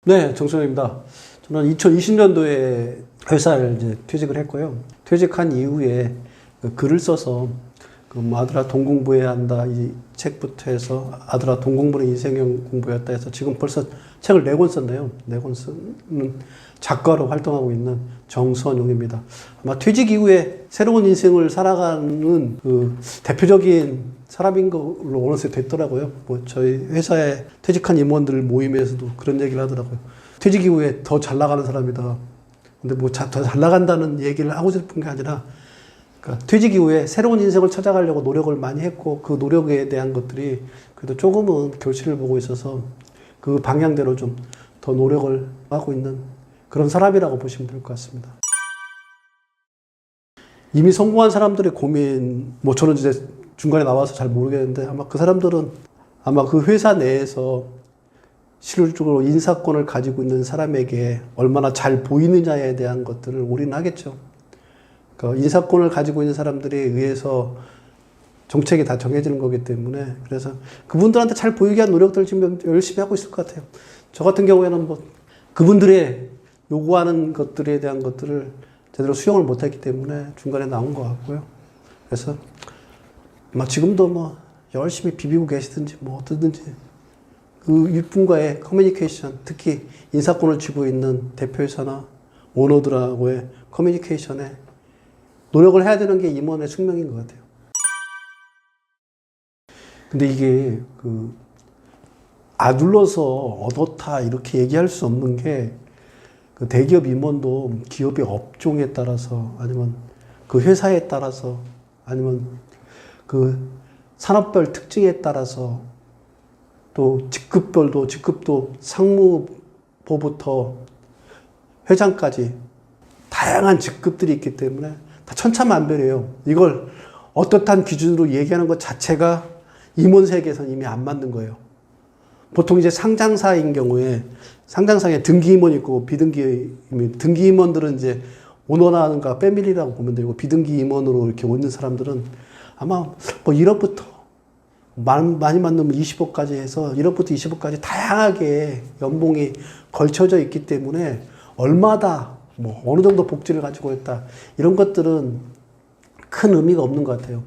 네, 정선입니다. 저는 2020년도에 회사를 이제 퇴직을 했고요. 퇴직한 이후에 글을 써서 뭐 아들아 돈 공부해야 한다 이 책부터 해서 아들아 돈 공부는 인생형 공부였다 해서 지금 벌써 책을 4권 썼네요. 4권 쓰는 작가로 활동하고 있는 정선용입니다. 아마 퇴직 이후에 새로운 인생을 살아가는 그 대표적인 사람인 걸로 어느새 됐더라고요. 뭐 저희 회사에 퇴직한 임원들 모임에서도 그런 얘기를 하더라고요. 퇴직 이후에 더 잘 나가는 사람이다. 근데 뭐 더 잘 나간다는 얘기를 하고 싶은 게 아니라 그러니까 퇴직 이후에 새로운 인생을 찾아가려고 노력을 많이 했고 그 노력에 대한 것들이 그래도 조금은 결실을 보고 있어서 그 방향대로 좀 더 노력을 하고 있는 그런 사람이라고 보시면 될 것 같습니다. 이미 성공한 사람들의 고민, 뭐 저는 이제 중간에 나와서 잘 모르겠는데 아마 그 사람들은 아마 그 회사 내에서 실질적으로 인사권을 가지고 있는 사람에게 얼마나 잘 보이느냐에 대한 것들을 올인하겠죠. 그 인사권을 가지고 있는 사람들에 의해서 정책이 다 정해지는 거기 때문에 그래서 그분들한테 잘 보이게 한 노력들을 지금 열심히 하고 있을 것 같아요. 저 같은 경우에는 뭐 그분들의 요구하는 것들에 대한 것들을 제대로 수용을 못했기 때문에 중간에 나온 것 같고요. 그래서 막 지금도 뭐 열심히 비비고 계시든지 뭐 어떻든지 그 윗분과의 커뮤니케이션, 특히 인사권을 쥐고 있는 대표이사나 오너들하고의 커뮤니케이션에 노력을 해야 되는 게 임원의 숙명인 것 같아요. 근데 이게 그 아둘러서 얻었다 이렇게 얘기할 수 없는 게 그 대기업 임원도 기업의 업종에 따라서 아니면 그 회사에 따라서 아니면 그 산업별 특징에 따라서 또 직급도 상무부부터 회장까지 다양한 직급들이 있기 때문에 다 천차만별이에요. 이걸 어떻단 기준으로 얘기하는 것 자체가 임원 세계에서는 이미 안 맞는 거예요. 보통 이제 상장사인 경우에 상장사에 등기 임원이 있고 비등기 임원, 등기 임원들은 이제 오너라든가 패밀리라고 보면 되고 비등기 임원으로 이렇게 오는 사람들은 아마 뭐 1억부터 많이 만나면 20억까지 해서 1억부터 20억까지 다양하게 연봉이 걸쳐져 있기 때문에 얼마다 뭐 어느 정도 복지를 가지고 있다 이런 것들은 큰 의미가 없는 것 같아요.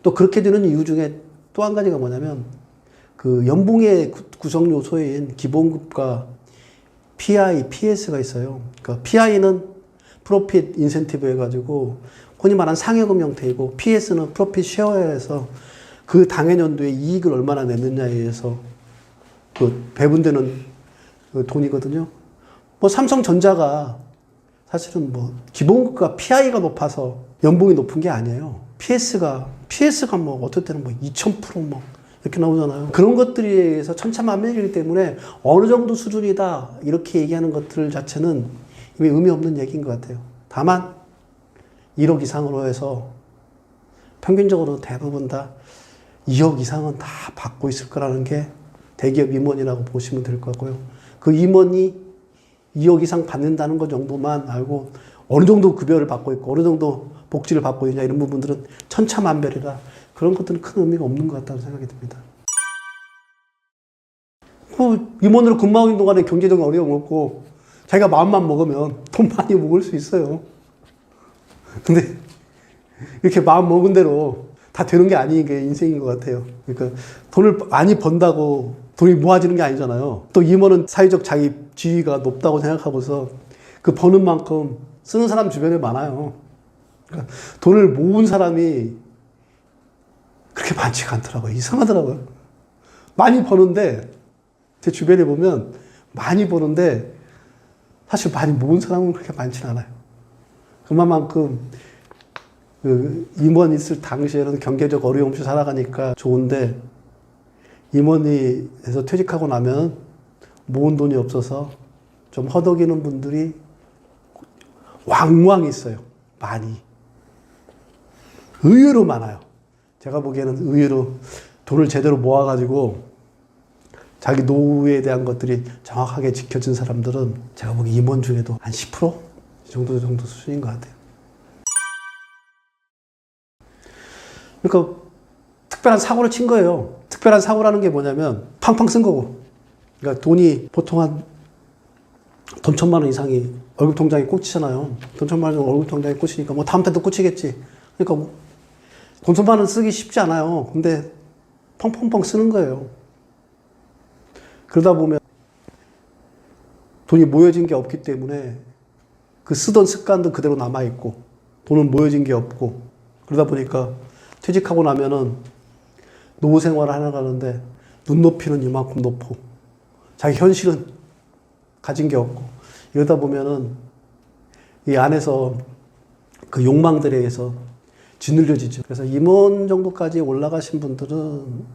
또 그렇게 되는 이유 중에 또 한 가지가 뭐냐면 그 연봉의 구성 요소인 기본급과 PI, PS가 있어요. 그러니까 PI는 프로핏 인센티브 해가지고 흔히 말하는 상여금 형태이고 PS는 프로핏 쉐어에서 그 당해 연도에 이익을 얼마나 냈느냐에 의해서 그 배분되는 그 돈이거든요. 뭐 삼성전자가 사실은 뭐 기본급과 PI가 높아서 연봉이 높은 게 아니에요. PS가 뭐 어떨 때는 뭐 2000% 뭐 이렇게 나오잖아요. 그런 것들에 의해서 천차만별이기 때문에 어느 정도 수준이다 이렇게 얘기하는 것들 자체는 이미 의미 없는 얘기인 것 같아요. 다만 1억 이상으로 해서 평균적으로 대부분 다 2억 이상은 다 받고 있을 거라는 게 대기업 임원이라고 보시면 될 것 같고요. 그 임원이 2억 이상 받는다는 것 정도만 알고 어느 정도 급여를 받고 있고 어느 정도 복지를 받고 있냐 이런 부분들은 천차만별이라 그런 것들은 큰 의미가 없는 것 같다는 생각이 듭니다. 그 임원으로 근무하고 있는 동안에 경제적인 어려움 없고 자기가 마음만 먹으면 돈 많이 먹을 수 있어요. 근데 이렇게 마음 먹은 대로 다 되는 게 아닌 게 인생인 것 같아요. 그러니까 돈을 많이 번다고 돈이 모아지는 게 아니잖아요. 또 임원은 사회적 자기 지위가 높다고 생각하고서 그 버는 만큼 쓰는 사람 주변에 많아요. 그러니까 돈을 모은 사람이 그렇게 많지가 않더라고요. 이상하더라고요. 많이 버는데 제 주변에 보면 많이 버는데 사실 많이 모은 사람은 그렇게 많지는 않아요. 그만큼 그 임원 있을 당시에는 경제적 어려움 없이 살아가니까 좋은데 임원이 해서 퇴직하고 나면 모은 돈이 없어서 좀 허덕이는 분들이 왕왕 있어요. 많이. 의외로 많아요. 제가 보기에는 의외로 돈을 제대로 모아가지고 자기 노후에 대한 것들이 정확하게 지켜진 사람들은 제가 보기 임원 중에도 한 10%? 이 정도 수준인 것 같아요. 그러니까 특별한 사고를 친 거예요. 특별한 사고라는 게 뭐냐면 팡팡 쓴 거고. 그러니까 돈이 보통 한 돈 1,000만 원 이상이 월급 통장에 꽂히잖아요. 돈 1,000만 원 월급 통장에 꽂히니까 뭐 다음 달도 꽂히겠지. 그러니까 뭐 돈 1,000만 원 쓰기 쉽지 않아요. 근데 펑펑펑 쓰는 거예요. 그러다 보면 돈이 모여진 게 없기 때문에 그 쓰던 습관도 그대로 남아있고 돈은 모여진 게 없고 그러다 보니까 퇴직하고 나면은 노후 생활을 하러 가는데 눈높이는 이만큼 높고 자기 현실은 가진 게 없고 이러다 보면은 이 안에서 그 욕망들에 의해서 짓눌려지죠. 그래서 임원 정도까지 올라가신 분들은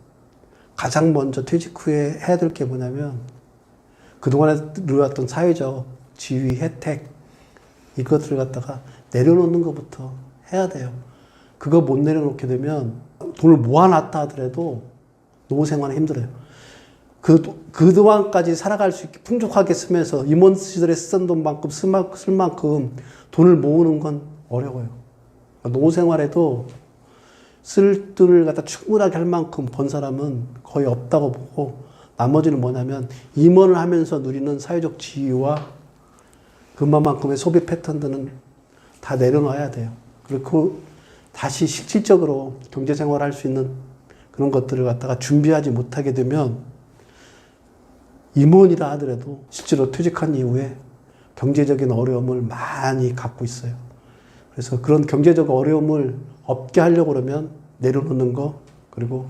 가장 먼저 퇴직 후에 해야 될 게 뭐냐면 그동안에 누려왔던 사회적 지위, 혜택 이것들을 갖다가 내려놓는 것부터 해야 돼요. 그거 못 내려놓게 되면 돈을 모아놨다 하더라도 노후 생활은 힘들어요. 그동안까지 살아갈 수 있게 풍족하게 쓰면서 임원 시절에 쓰던 돈만큼 쓸 만큼 돈을 모으는 건 어려워요. 노후 생활에도 쓸 돈을 갖다 충분하게 할 만큼 번 사람은 거의 없다고 보고 나머지는 뭐냐면 임원을 하면서 누리는 사회적 지위와 그만큼의 소비 패턴들은 다 내려놔야 돼요. 그리고 다시 실질적으로 경제 생활을 할 수 있는 그런 것들을 갖다가 준비하지 못하게 되면 임원이라 하더라도 실제로 퇴직한 이후에 경제적인 어려움을 많이 갖고 있어요. 그래서 그런 경제적 어려움을 없게 하려고 그러면 내려놓는 거, 그리고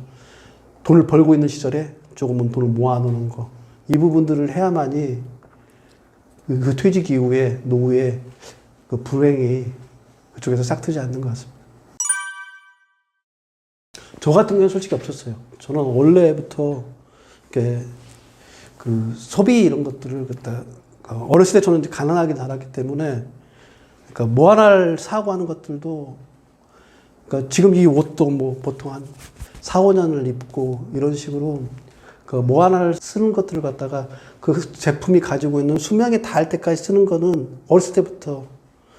돈을 벌고 있는 시절에 조금은 돈을 모아놓는 거, 이 부분들을 해야만이 그 퇴직 이후에 노후에 그 불행이 그쪽에서 싹트지 않는 것 같습니다. 저 같은 경우는 솔직히 없었어요. 저는 원래부터 이렇게 그 소비 이런 것들을 갖다 어렸을 때 저는 이제 가난하게 자랐기 때문에 그러니까 뭐 하나를 사고 하는 것들도 그러니까 지금 이 옷도 뭐 보통 한 4, 5년을 입고 이런 식으로 그 뭐 하나를 쓰는 것들을 갖다가 그 제품이 가지고 있는 수명에 닿을 때까지 쓰는 거는 어렸을 때부터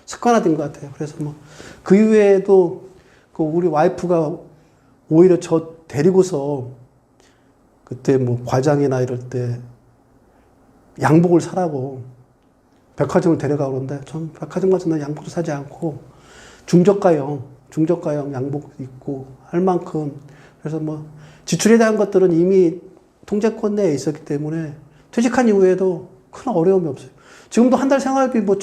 습관화된 것 같아요. 그래서 뭐 그 이후에도 그 우리 와이프가 오히려 저 데리고서 그때 뭐 과장이나 이럴 때 양복을 사라고 백화점을 데려가고 그러는데 전 백화점 가서 양복도 사지 않고 중저가형 양복 입고 할 만큼 그래서 뭐 지출에 대한 것들은 이미 통제권 내에 있었기 때문에 퇴직한 이후에도 큰 어려움이 없어요. 지금도 한 달 생활비 뭐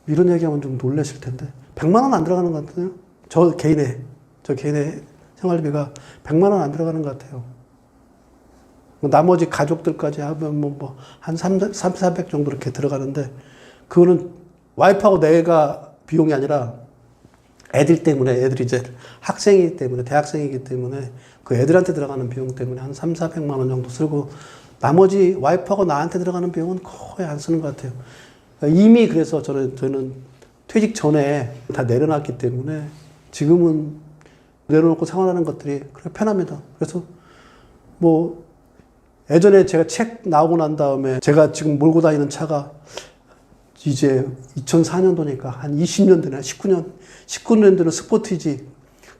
이런 얘기하면 좀 놀라실 텐데 100만 원 안 들어가는 것 같아요. 저 개인의 생활비가 100만 원 안 들어가는 것 같아요. 나머지 가족들까지 하면 한 400 정도 이렇게 들어가는데 그거는 와이프하고 내가 비용이 아니라 애들 때문에 애들이 이제 학생이기 때문에 대학생이기 때문에 그 애들한테 들어가는 비용 때문에 한 400만 원 정도 쓰고 나머지 와이프하고 나한테 들어가는 비용은 거의 안 쓰는 것 같아요. 이미 그래서 저는 퇴직 전에 다 내려놨기 때문에 지금은 내려놓고 생활하는 것들이 그렇게 편합니다. 그래서 뭐 예전에 제가 책 나오고 난 다음에 제가 지금 몰고 다니는 차가 이제 2004년도니까 한 20년 되네. 19년도는 스포티지.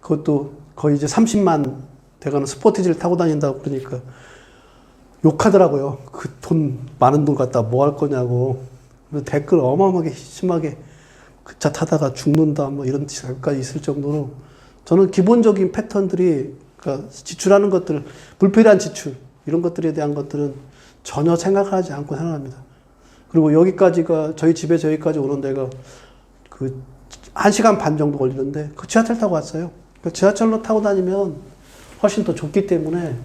그것도 거의 이제 30만 돼가는 스포티지를 타고 다닌다고 그러니까 욕하더라고요. 그 돈, 많은 돈 갖다 뭐 할 거냐고. 댓글 어마어마하게 심하게 그 차 타다가 죽는다 뭐 이런 댓글까지 있을 정도로 저는 기본적인 패턴들이 그러니까 지출하는 것들, 불필요한 지출 이런 것들에 대한 것들은 전혀 생각하지 않고 생각합니다. 그리고 여기까지가 저희 집에서 여기까지 오는 데가 그 1시간 반 정도 걸리는데 그 지하철 타고 왔어요. 그 지하철로 타고 다니면 훨씬 더 좋기 때문에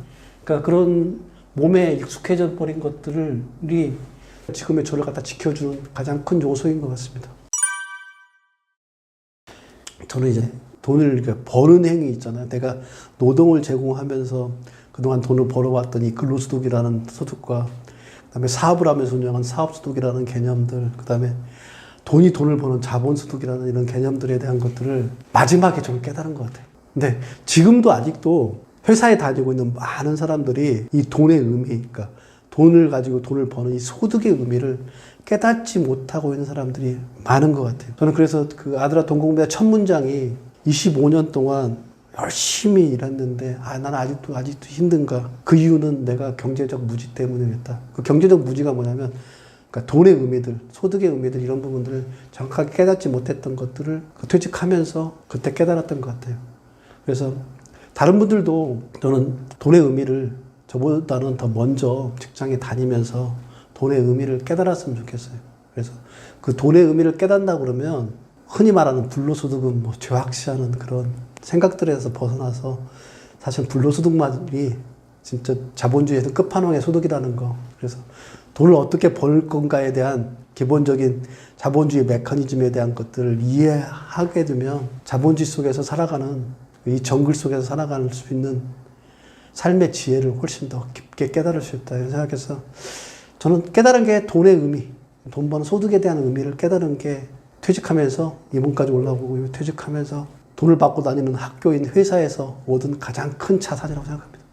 그러니까 그런 몸에 익숙해져 버린 것들이 지금의 저를 갖다 지켜주는 가장 큰 요소인 것 같습니다. 저는 이제 돈을 버는 행위 있잖아요. 내가 노동을 제공하면서 그동안 돈을 벌어왔던 이 근로소득이라는 소득과 그다음에 사업을 하면서 운영한 사업소득이라는 개념들, 그다음에 돈을 버는 자본소득이라는 이런 개념들에 대한 것들을 마지막에 좀 깨달은 것 같아요. 근데 지금도 아직도 회사에 다니고 있는 많은 사람들이 이 돈의 의미, 그러니까 돈을 가지고 돈을 버는 이 소득의 의미를 깨닫지 못하고 있는 사람들이 많은 것 같아요. 저는 그래서 그 아들아 돈 공부의 첫 문장이 25년 동안 열심히 일했는데 나는 아직도 힘든가? 그 이유는 내가 경제적 무지 때문이겠다. 그 경제적 무지가 뭐냐면 그러니까 돈의 의미들, 소득의 의미들 이런 부분들을 정확하게 깨닫지 못했던 것들을 퇴직하면서 그때 깨달았던 것 같아요. 그래서 다른 분들도 저는 돈의 의미를 저보다는 더 먼저 직장에 다니면서 돈의 의미를 깨달았으면 좋겠어요. 그래서 그 돈의 의미를 깨닫는다 그러면 흔히 말하는 불로소득은 뭐 죄악시하는 그런 생각들에서 벗어나서 사실 불로소득만이 진짜 자본주의에서 끝판왕의 소득이라는 거. 그래서 돈을 어떻게 벌 건가에 대한 기본적인 자본주의 메커니즘에 대한 것들을 이해하게 되면 자본주의 속에서 살아가는 이 정글 속에서 살아갈 수 있는 삶의 지혜를 훨씬 더 깊게 깨달을 수 있다 이런 생각해서 저는 깨달은 게 돈의 의미, 돈 버는 소득에 대한 의미를 깨달은 게 퇴직하면서 이문까지 올라오고 퇴직하면서 돈을 받고 다니는 학교인 회사에서 얻은 가장 큰 자산이라고 생각합니다.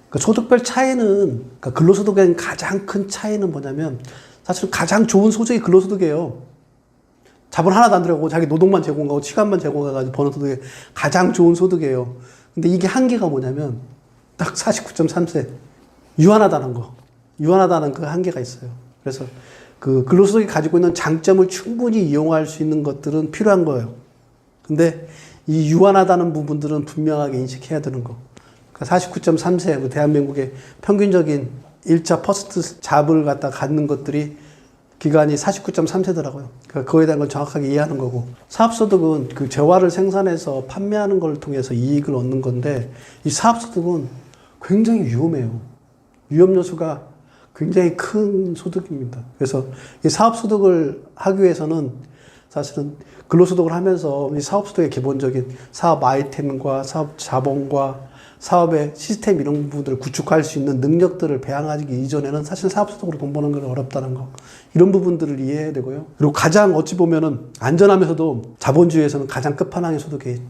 그러니까 소득별 차이는, 그러니까 근로소득에 대한 가장 큰 차이는 뭐냐면 사실 가장 좋은 소득이 근로소득이에요. 자본 하나도 안 들어가고 자기 노동만 제공하고 시간만 제공해가지고 버는 소득이 가장 좋은 소득이에요. 근데 이게 한계가 뭐냐면 딱 49.3세 유한하다는 거. 유한하다는 그 한계가 있어요. 그래서 그 근로소득이 가지고 있는 장점을 충분히 이용할 수 있는 것들은 필요한 거예요. 근데 이 유한하다는 부분들은 분명하게 인식해야 되는 거. 그러니까 49.3세 대한민국의 평균적인 1차 퍼스트 잡을 갖다 갖는 것들이 기간이 49.3세더라고요. 그러니까 그거에 대한 걸 정확하게 이해하는 거고. 사업소득은 그 재화를 생산해서 판매하는 걸 통해서 이익을 얻는 건데 이 사업소득은 굉장히 위험해요. 위험 요소가 굉장히 큰 소득입니다. 그래서 이 사업소득을 하기 위해서는 사실은 근로소득을 하면서 이 사업소득의 기본적인 사업 아이템과 사업 자본과 사업의 시스템 이런 부분들을 구축할 수 있는 능력들을 배양하기 이전에는 사실 사업소득으로 돈 버는 건 어렵다는 거. 이런 부분들을 이해해야 되고요. 그리고 가장 어찌 보면은 안전하면서도 자본주의에서는 가장 끝판왕의 소득이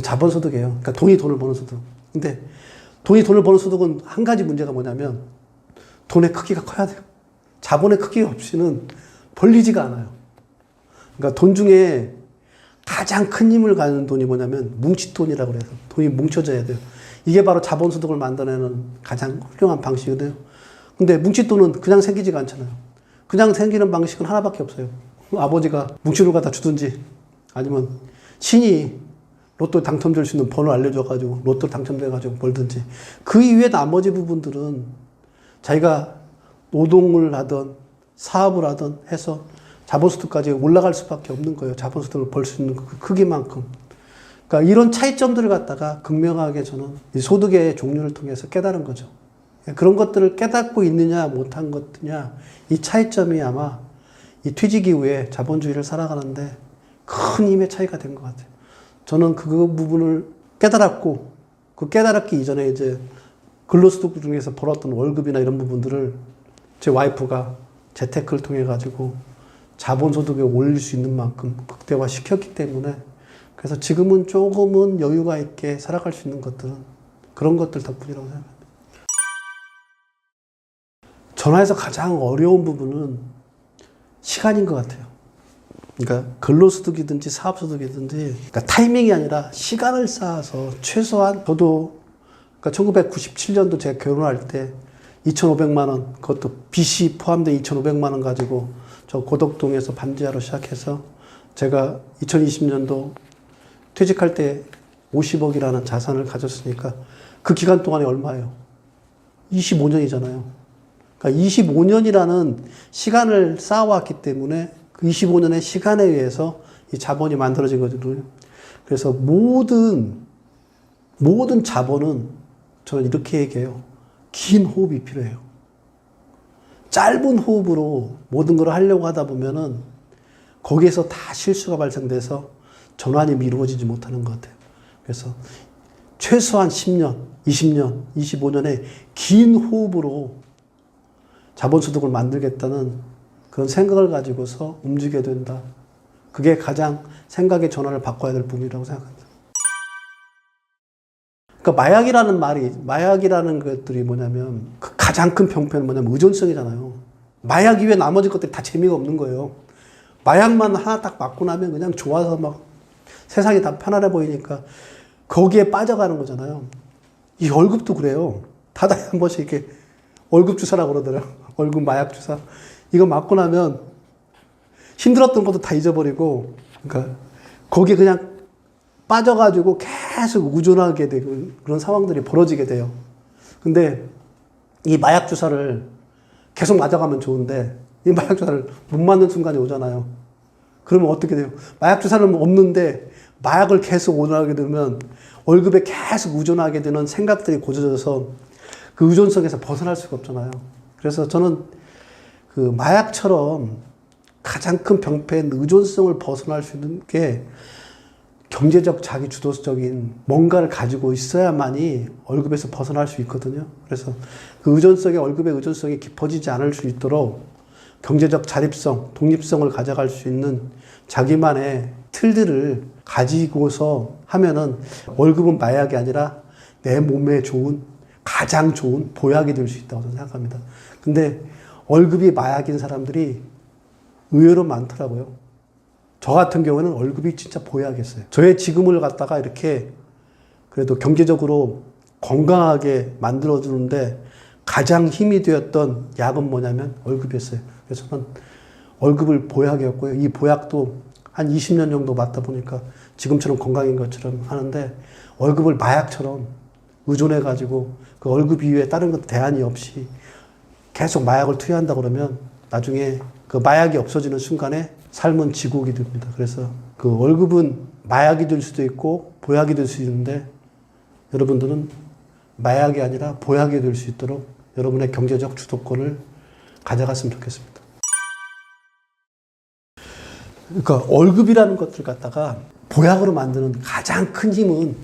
자본소득이에요. 그러니까 돈이 돈을 버는 소득. 근데 돈이 돈을 버는 소득은 한 가지 문제가 뭐냐면 돈의 크기가 커야 돼요. 자본의 크기 없이는 벌리지가 않아요. 그러니까 돈 중에 가장 큰 힘을 가는 돈이 뭐냐면 뭉칫돈이라고 그래서 돈이 뭉쳐져야 돼요. 이게 바로 자본소득을 만들어내는 가장 훌륭한 방식이거든요. 근데 뭉칫돈은 그냥 생기지가 않잖아요. 그냥 생기는 방식은 하나밖에 없어요. 아버지가 뭉칫돈을 갖다 주든지 아니면 신이 로또 당첨될 수 있는 번호 알려줘가지고 로또 당첨돼가지고 벌든지 그 이외에 나머지 부분들은 자기가 노동을 하든 사업을 하든 해서 자본소득까지 올라갈 수밖에 없는 거예요. 자본소득을 벌 수 있는 그 크기만큼. 그러니까 이런 차이점들을 갖다가 극명하게 저는 이 소득의 종류를 통해서 깨달은 거죠. 그런 것들을 깨닫고 있느냐 못한 것이냐 이 차이점이 아마 이 퇴직 이후에 자본주의를 살아가는데 큰 힘의 차이가 된 것 같아요. 저는 그 부분을 깨달았고 그 깨달았기 이전에 이제 근로소득 중에서 벌었던 월급이나 이런 부분들을 제 와이프가 재테크를 통해 가지고 자본소득에 올릴 수 있는 만큼 극대화 시켰기 때문에 그래서 지금은 조금은 여유가 있게 살아갈 수 있는 것들은 그런 것들 덕분이라고 생각합니다. 전화에서 가장 어려운 부분은 시간인 것 같아요. 그러니까 근로소득이든지 사업소득이든지 그러니까 타이밍이 아니라 시간을 쌓아서 최소한 저도 그러니까 1997년도 제가 결혼할 때 2,500만 원 그것도 빚이 포함된 2,500만 원 가지고 저 고덕동에서 반지하로 시작해서 제가 2020년도 퇴직할 때 50억이라는 자산을 가졌으니까 그 기간 동안에 얼마예요? 25년이잖아요. 그러니까 25년이라는 시간을 쌓아왔기 때문에 그 25년의 시간에 의해서 이 자본이 만들어진 거거든요. 그래서 모든 자본은 저는 이렇게 얘기해요. 긴 호흡이 필요해요. 짧은 호흡으로 모든 걸 하려고 하다 보면은 거기에서 다 실수가 발생돼서 전환이 이루어지지 못하는 것 같아요. 그래서 최소한 10년, 20년, 25년의 긴 호흡으로 자본소득을 만들겠다는 그런 생각을 가지고서 움직여야 된다. 그게 가장 생각의 전환을 바꿔야 될 부분이라고 생각합니다. 그러니까 마약이라는 것들이 뭐냐면 그 가장 큰 병폐는 뭐냐면 의존성이잖아요. 마약 이외에 나머지 것들이 다 재미가 없는 거예요. 마약만 하나 딱 맞고 나면 그냥 좋아서 막 세상이 다 편안해 보이니까 거기에 빠져가는 거잖아요. 이 월급도 그래요. 다달에 한 번씩 이렇게 월급 주사라고 그러더라고요. 월급 마약 주사. 이거 맞고 나면 힘들었던 것도 다 잊어버리고, 그러니까 거기에 그냥 빠져가지고 계속 의존하게 되고 그런 상황들이 벌어지게 돼요. 근데 이 마약 주사를 계속 맞아가면 좋은데 이 마약 주사를 못 맞는 순간이 오잖아요. 그러면 어떻게 돼요? 마약 주사는 없는데 마약을 계속 의존하게 되면 월급에 계속 의존하게 되는 생각들이 고쳐져서 그 의존성에서 벗어날 수가 없잖아요. 그래서 저는 그 마약처럼 가장 큰 병폐인 의존성을 벗어날 수 있는 게 경제적 자기 주도적인 뭔가를 가지고 있어야만이 월급에서 벗어날 수 있거든요. 그래서 그 의존성이 월급의 의존성이 깊어지지 않을 수 있도록 경제적 자립성, 독립성을 가져갈 수 있는 자기만의 틀들을 가지고서 하면은 월급은 마약이 아니라 내 몸에 좋은, 가장 좋은 보약이 될 수 있다고 저는 생각합니다. 근데 월급이 마약인 사람들이 의외로 많더라고요. 저 같은 경우는 월급이 진짜 보약이었어요. 저의 지금을 갖다가 이렇게 그래도 경제적으로 건강하게 만들어주는데 가장 힘이 되었던 약은 뭐냐면 월급이었어요. 그래서 저는 월급을 보약이었고요. 이 보약도 한 20년 정도 맞다 보니까 지금처럼 건강인 것처럼 하는데 월급을 마약처럼 의존해가지고 그 월급 이외에 다른 것 대안이 없이 계속 마약을 투여한다 그러면 나중에 그 마약이 없어지는 순간에 삶은 지옥이 됩니다. 그래서 그 월급은 마약이 될 수도 있고 보약이 될 수 있는데 여러분들은 마약이 아니라 보약이 될 수 있도록 여러분의 경제적 주도권을 가져갔으면 좋겠습니다. 그러니까 월급이라는 것들 갖다가 보약으로 만드는 가장 큰 힘은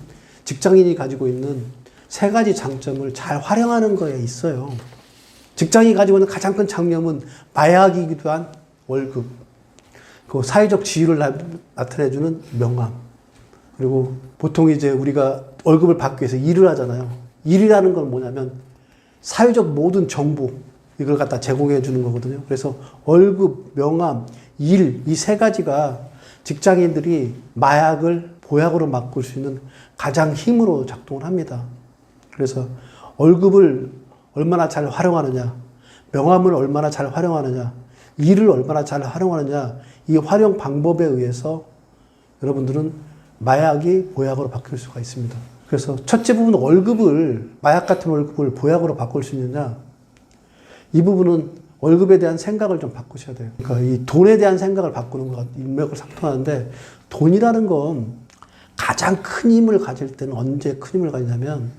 직장인이 가지고 있는 세 가지 장점을 잘 활용하는 거에 있어요. 직장인이 가지고 있는 가장 큰 장점은 마약이기도 한 월급, 그 사회적 지위를 나타내주는 명함, 그리고 보통 이제 우리가 월급을 받기 위해서 일을 하잖아요. 일이라는 건 뭐냐면 사회적 모든 정보, 이걸 갖다 제공해 주는 거거든요. 그래서 월급, 명함, 일, 이 세 가지가 직장인들이 마약을 보약으로 바꿀 수 있는 가장 힘으로 작동을 합니다. 그래서 월급을 얼마나 잘 활용하느냐, 명함을 얼마나 잘 활용하느냐, 일을 얼마나 잘 활용하느냐, 이 활용 방법에 의해서 여러분들은 마약이 보약으로 바뀔 수가 있습니다. 그래서 첫째 부분은 월급을, 마약 같은 월급을 보약으로 바꿀 수 있느냐, 이 부분은 월급에 대한 생각을 좀 바꾸셔야 돼요. 그러니까 이 돈에 대한 생각을 바꾸는 것과 인맥을 상통하는데, 돈이라는 건 가장 큰 힘을 가질 때는 언제 큰 힘을 가지냐면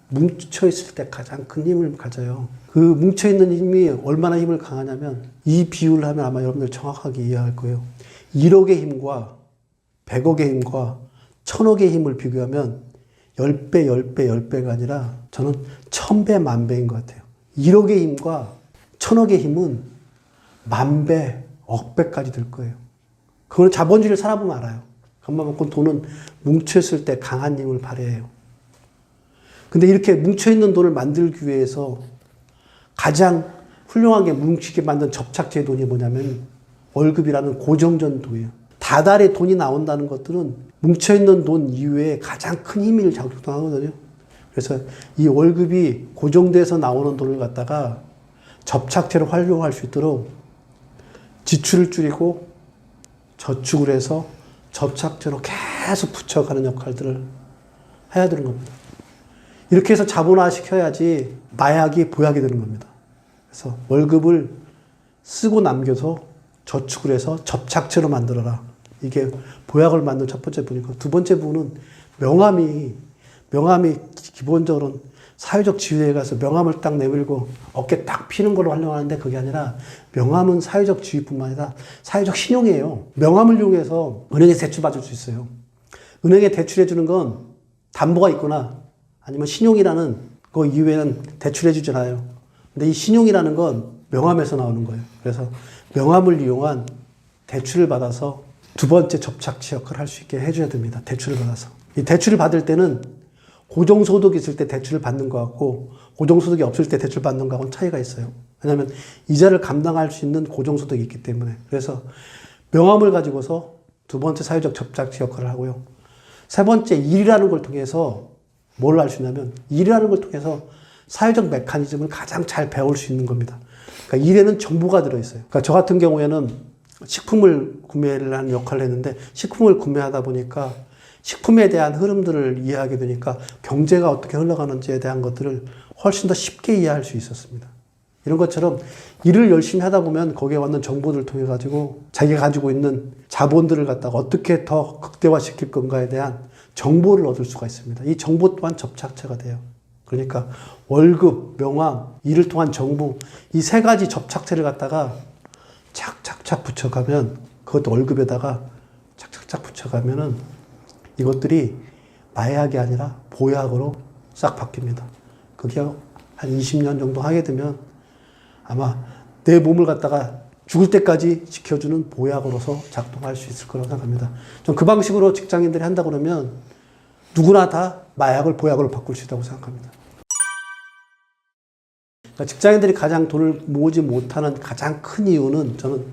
뭉쳐있을 때 가장 큰 힘을 가져요. 그 뭉쳐있는 힘이 얼마나 힘을 강하냐면 이 비유를 하면 아마 여러분들 정확하게 이해할 거예요. 1억의 힘과 100억의 힘과 1000억의 힘을 비교하면 10배, 10배, 10배가 아니라 저는 1000배, 만배인 것 같아요. 1억의 힘과 1000억의 힘은 만배, 억배까지 될 거예요. 그걸 자본주의를 살아보면 알아요. 그만큼 돈은 뭉쳐있을 때 강한 힘을 발휘해요. 근데 이렇게 뭉쳐있는 돈을 만들기 위해서 가장 훌륭하게 뭉치게 만든 접착제의 돈이 뭐냐면 월급이라는 고정전 돈이에요. 다달이 돈이 나온다는 것들은 뭉쳐있는 돈 이외에 가장 큰 힘을 작동하거든요. 그래서 이 월급이 고정돼서 나오는 돈을 갖다가 접착제로 활용할 수 있도록 지출을 줄이고 저축을 해서 접착제로 계속 붙여가는 역할들을 해야 되는 겁니다. 이렇게 해서 자본화 시켜야지 마약이 보약이 되는 겁니다. 그래서 월급을 쓰고 남겨서 저축을 해서 접착제로 만들어라. 이게 보약을 만든 첫 번째 부분이고, 두 번째 부분은 명함이 기본적으로는 사회적 지위에 가서 명함을 딱 내밀고 어깨 딱 피는 걸로 활용하는데, 그게 아니라 명함은 사회적 지위뿐만 아니라 사회적 신용이에요. 명함을 이용해서 은행에 대출 받을 수 있어요. 은행에 대출해 주는 건 담보가 있거나 아니면 신용이라는 거 이외에는 대출해 주잖아요. 근데 이 신용이라는 건 명함에서 나오는 거예요. 그래서 명함을 이용한 대출을 받아서 두 번째 접착제 역할을 할 수 있게 해줘야 됩니다. 대출을 받아서. 이 대출을 받을 때는 고정소득이 있을 때 대출을 받는 것하고 고정소득이 없을 때 대출 받는 것하고는 차이가 있어요. 왜냐하면 이자를 감당할 수 있는 고정소득이 있기 때문에. 그래서 명함을 가지고서 두 번째 사회적 접착제 역할을 하고요. 세 번째, 일이라는 걸 통해서 뭘 할 수 있냐면, 일이라는 걸 통해서 사회적 메커니즘을 가장 잘 배울 수 있는 겁니다. 그러니까 일에는 정보가 들어있어요. 그러니까 저 같은 경우에는 식품을 구매를 하는 역할을 했는데 식품을 구매하다 보니까 식품에 대한 흐름들을 이해하게 되니까 경제가 어떻게 흘러가는지에 대한 것들을 훨씬 더 쉽게 이해할 수 있었습니다. 이런 것처럼 일을 열심히 하다 보면 거기에 왔는 정보들을 통해 가지고 자기가 가지고 있는 자본들을 갖다가 어떻게 더 극대화시킬 건가에 대한 정보를 얻을 수가 있습니다. 이 정보 또한 접착체가 돼요. 그러니까 월급, 명함, 일을 통한 정보, 이 세 가지 접착체를 갖다가 착착착 붙여가면 그것도 월급에다가 착착착 붙여가면은 이것들이 마약이 아니라 보약으로 싹 바뀝니다. 그게 한 20년 정도 하게 되면 아마 내 몸을 갖다가 죽을 때까지 지켜주는 보약으로서 작동할 수 있을 거라고 생각합니다. 전 그 방식으로 직장인들이 한다 그러면 누구나 다 마약을 보약으로 바꿀 수 있다고 생각합니다. 그러니까 직장인들이 가장 돈을 모으지 못하는 가장 큰 이유는 저는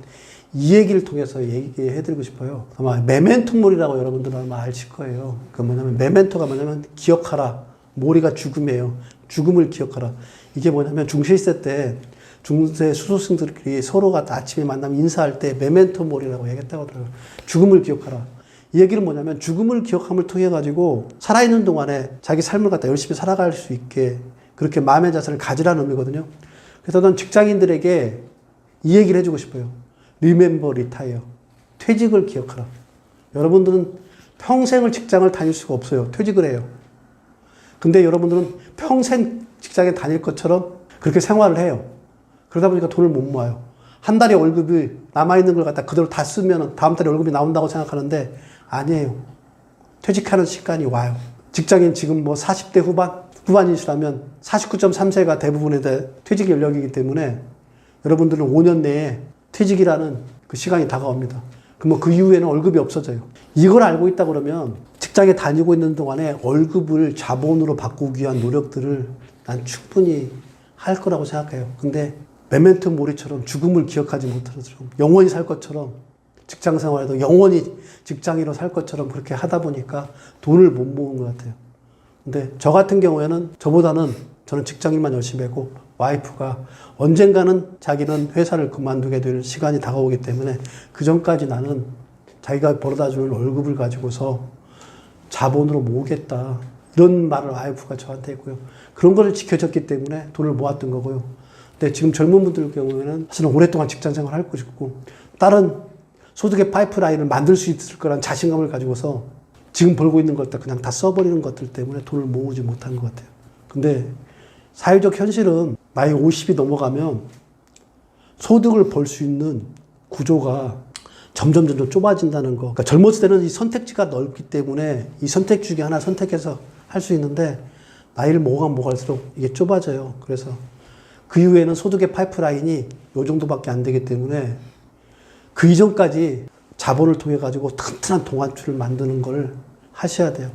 이 얘기를 통해서 얘기해드리고 싶어요. 아마 메멘토몰이라고 여러분들은 아마 아실 거예요. 그 뭐냐면 메멘토가 뭐냐면 기억하라. 몰이가 죽음이에요. 죽음을 기억하라. 이게 뭐냐면 중실세 때 중세 수도승들끼리 서로가 아침에 만나면 인사할 때 메멘토몰이라고 얘기했다고 하더라고요. 죽음을 기억하라. 이 얘기는 뭐냐면 죽음을 기억함을 통해 가지고 살아있는 동안에 자기 삶을 갖다 열심히 살아갈 수 있게 그렇게 마음의 자세를 가지라는 의미거든요. 그래서 난 직장인들에게 이 얘기를 해주고 싶어요. Remember retire. 퇴직을 기억하라. 여러분들은 평생을 직장을 다닐 수가 없어요. 퇴직을 해요. 근데 여러분들은 평생 직장에 다닐 것처럼 그렇게 생활을 해요. 그러다 보니까 돈을 못 모아요. 한 달에 월급이 남아있는 걸 갖다 그대로 다 쓰면 다음 달에 월급이 나온다고 생각하는데 아니에요. 퇴직하는 시간이 와요. 직장인 지금 뭐 40대 후반이시라면 49.3세가 대부분의 퇴직 연령이기 때문에 여러분들은 5년 내에 퇴직이라는 그 시간이 다가옵니다. 그럼 그 이후에는 월급이 없어져요. 이걸 알고 있다 그러면 직장에 다니고 있는 동안에 월급을 자본으로 바꾸기 위한 노력들을 난 충분히 할 거라고 생각해요. 근데 메멘토 모리처럼 죽음을 기억하지 못하는 것처럼 영원히 살 것처럼 직장 생활에도 영원히 직장인으로 살 것처럼 그렇게 하다 보니까 돈을 못 모은 것 같아요. 근데 저 같은 경우에는 저보다는 저는 직장일만 열심히 하고 와이프가 언젠가는 자기는 회사를 그만두게 될 시간이 다가오기 때문에 그 전까지 나는 자기가 벌어다 줄 월급을 가지고서 자본으로 모으겠다. 이런 말을 와이프가 저한테 했고요. 그런 거를 지켜줬기 때문에 돈을 모았던 거고요. 근데 지금 젊은 분들 경우에는 사실은 오랫동안 직장 생활을 하고 싶고 다른 소득의 파이프라인을 만들 수 있을 거란 자신감을 가지고서 지금 벌고 있는 걸 그냥 다 써버리는 것들 때문에 돈을 모으지 못하는 것 같아요. 근데 사회적 현실은 나이 50이 넘어가면 소득을 벌 수 있는 구조가 점점 좁아진다는 거. 그러니까 젊었을 때는 이 선택지가 넓기 때문에 이 선택 중에 하나 선택해서 할 수 있는데 나이를 먹어갈수록 이게 좁아져요. 그래서 그 이후에는 소득의 파이프라인이 요 정도밖에 안 되기 때문에 그 이전까지 자본을 통해 가지고 튼튼한 동아줄을 만드는 걸 하셔야 돼요.